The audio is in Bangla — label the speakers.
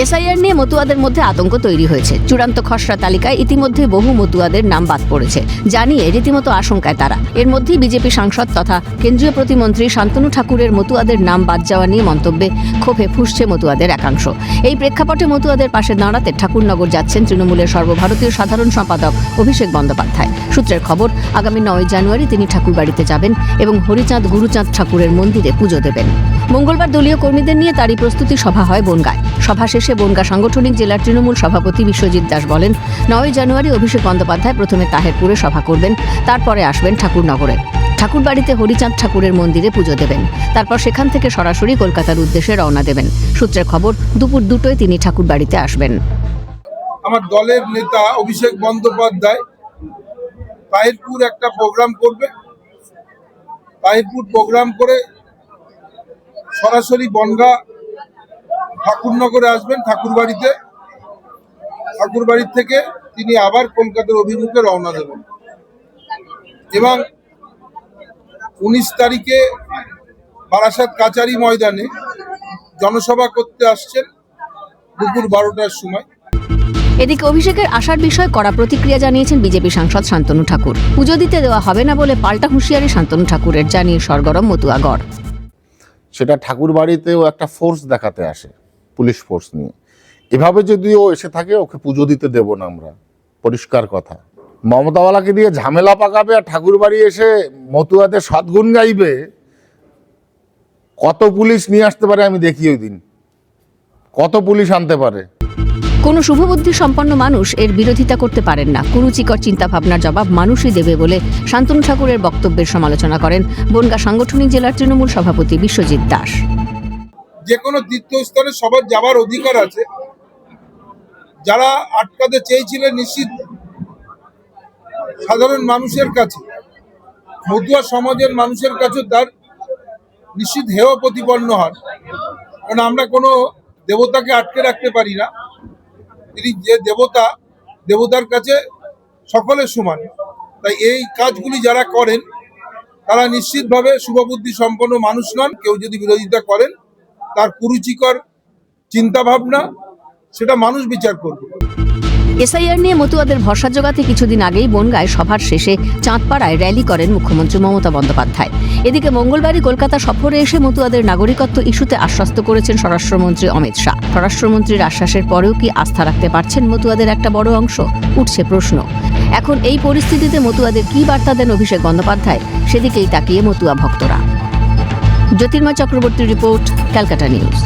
Speaker 1: এসআইআর নিয়ে মতুয়াদের মধ্যে আতঙ্ক তৈরি হয়েছে। চূড়ান্ত খসড়া তালিকায় ইতিমধ্যে বহু মতুয়াদের নাম বাদ পড়েছে, জানিয়ে রীতিমতো আশঙ্কায় তারা। এর মধ্যেই বিজেপি সাংসদ তথা কেন্দ্রীয় প্রতিমন্ত্রী শান্তনু ঠাকুরের মতুয়াদের নাম বাদ যাওয়া নিয়ে মন্তব্যে ক্ষোভে ফুঁসছে মতুয়াদের একাংশ। এই প্রেক্ষাপটে মতুয়াদের পাশে দাঁড়াতে ঠাকুরনগর যাচ্ছেন তৃণমূলের সর্বভারতীয় সাধারণ সম্পাদক অভিষেক বন্দ্যোপাধ্যায়। সূত্রের খবর, আগামী 9 জানুয়ারি তিনি ঠাকুরবাড়িতে যাবেন এবং হরিচাঁদ গুরুচাঁদ ঠাকুরের মন্দিরে পুজো দেবেন। মঙ্গলবার দলীয় কর্মীদের নিয়ে তারই প্রস্তুতি সভা হয় বনগাঁয়। সভা শেষে বনগাঁ সাংগঠনিক জেলার তৃণমূল সভাপতি বিশ্বজিৎ দাস বলেন, 9 জানুয়ারি অভিষেক বন্দ্যোপাধ্যায় প্রথমে তাহেরপুরে সভা করবেন, তারপরে আসবেন ঠাকুরনগরে। ঠাকুরবাড়িতে হরিচাঁদ ঠাকুরের মন্দিরে পুজো দেবেন, তারপর সেখান থেকে সরাসরি কলকাতার উদ্দেশ্যে রওনা দেবেন। সূত্রের খবর, দুপুর 2টোয় তিনি ঠাকুরবাড়িতে আসবেন।
Speaker 2: আমার দলের নেতা অভিষেক বন্দ্যোপাধ্যায় তাহিরপুর একটা প্রোগ্রাম করবে। তাহিরপুর প্রোগ্রাম করে সরাসরি বনগাঁ ঠাকুরনগরে আসবেন ঠাকুরবাড়িতে। ঠাকুরবাড়ির থেকে তিনি আবার কলকাতার অভিমুখে রওনা দেবেন এবং 19 তারিখে বারাসাত কাচারি ময়দানে জনসভা করতে আসছেন দুপুর 12টার সময়।
Speaker 1: এদিকে অভিষেকের আসার বিষয়ে কড়া প্রতিক্রিয়া জানিয়েছেন বিজেপি সাংসদ শান্তনু ঠাকুর। পুজো দিতে দেওয়া হবে না বলে পাল্টা হুঁশিয়ারি শান্তনু ঠাকুরের, জানিয়ে সরগরম মতুয়াগড়।
Speaker 3: সেটা ঠাকুর বাড়িতেও একটা ফোর্স দেখাতে আসে, পুলিশ ফোর্স নিয়ে। এভাবে যদি ও এসে থাকে, ওকে পুজো দিতে দেব না আমরা, পরিষ্কার কথা। মমতাওয়ালাকে দিয়ে ঝামেলা পাকাবে আর ঠাকুর বাড়ি এসে মতুয়াদের সদ্গুণ গাইবে, কত পুলিশ নিয়ে আসতে পারে আমি দেখি ওই দিন, কত পুলিশ আনতে পারে।
Speaker 1: কোনো শুভবুদ্ধি সম্পন্ন মানুষ এর বিরোধিতা করতে পারেন না। কুরুচিকর চিন্তাভাবনার জবাব মানুষই দেবে বলে শান্তনু ঠাকুরের বক্তব্যের সমালোচনা করেন বনগাঁ সাংগঠনিক জেলার তৃণমূল সভাপতি বিশ্বজিৎ দাস।
Speaker 2: যে কোনো তীর্থস্থানে সবার যাবার অধিকার আছে। যারা আটকাতে চেয়েছিলেন, নিশ্চিত সাধারণ মানুষের কাছে, মতুয়া সমাজের মানুষের কাছে তার নিশ্চিত হেয় প্রতিপন্ন হন। কারণ আমরা কোনো দেবতাকে আটকে রাখতে পারি না। তিনি যে দেবতা, দেবতার কাছে সকলে সমান। তাই এই কাজগুলি যারা করেন তারা নিশ্চিতভাবে শুভবুদ্ধি সম্পন্ন মানুষ নন। কেউ যদি বিরোধিতা করেন, তার কুরুচিকর চিন্তাভাবনা, সেটা মানুষ বিচার করবে।
Speaker 1: এসআইআর নিয়ে মতুয়াদের ভরসা জোগাতে কিছুদিন আগেই বনগাঁয় সভার শেষে চাঁদপাড়ায় র্যালি করেন মুখ্যমন্ত্রী মমতা বন্দ্যোপাধ্যায়। এদিকে মঙ্গলবারই কলকাতা সফরে এসে মতুয়াদের নাগরিকত্ব ইস্যুতে আশ্বস্ত করেছেন স্বরাষ্ট্রমন্ত্রী অমিত শাহ। স্বরাষ্ট্রমন্ত্রীর আশ্বাসের পরেও কি আস্থা রাখতে পারছেন মতুয়াদের একটা বড় অংশ? উঠছে প্রশ্ন। এখন এই পরিস্থিতিতে মতুয়াদের কি বার্তা দেন অভিষেক বন্দ্যোপাধ্যায়, সেদিকেই তাকিয়ে মতুয়া ভক্তরা। জ্যোতির্ময় চক্রবর্তীর রিপোর্ট, ক্যালকাটা নিউজ।